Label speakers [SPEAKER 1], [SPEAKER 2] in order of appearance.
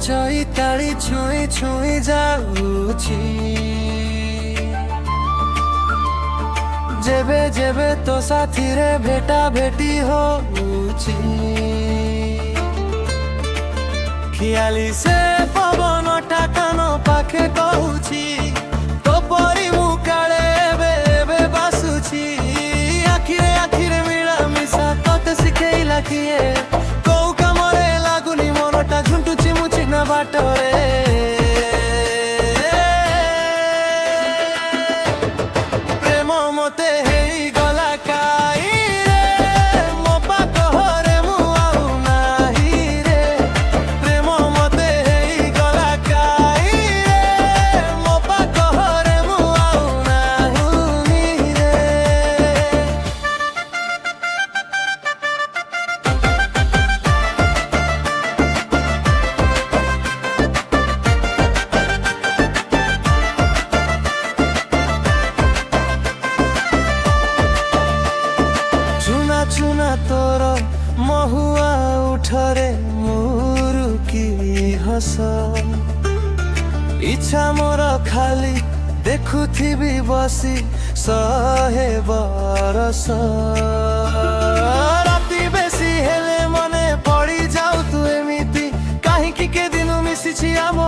[SPEAKER 1] ଚଇତାଳି ଛୁଇଁ ଛୁଇଁ ଯାଉଛି ଯେବେ ଯେବେ ତୋ ସାଥିରେ ଭେଟା ଭେଟି ହଉଛି ଖିଆଲି ସେ ପବନଟା କାନ ପାଖେ କହୁଛି ତୋ ପରି ମୁଁ କାଳେ ଏବେ ଏବେ ବାସୁଛି ଆଖିରେ ଆଖିରେ ମିଳା ମିଶା ତତେ ଶିଖେଇଲା କିଏ କୋଉ କାମରେ ଲାଗୁନି ମନଟା ଝୁଣ୍ଟୁଛି ମୁଁ ଚିହ୍ନା ବାଟରେ ପ୍ରେମ ମତେ ହେଇଗଲା କାଇରେ ମୋ ପାଖରେ ମୁଁ ଆଉ ନାହିଁ ରେ ପ୍ରେମ ମତେ ହେଇଗଲା କାଇରେ ମୋ ପାଖରେ ମୁଁ ଆଉ ନାହିଁ ରେ ଚୁନା ଚୁନା ତୋର ମହୁଆ ଉଠରେ ମୁରୁକି ହସ ଇଚ୍ଛା ମୋର ଖାଲି ଦେଖୁଥିବି ବସି 100 ବରଷ ରାତି ବେଶୀ ହେଲେ ମନେ ପଡ଼ି ଯାଉ ତୁ ଏମିତି କାହିଁକି କେଦିନ ମିଶିଛି ଆମ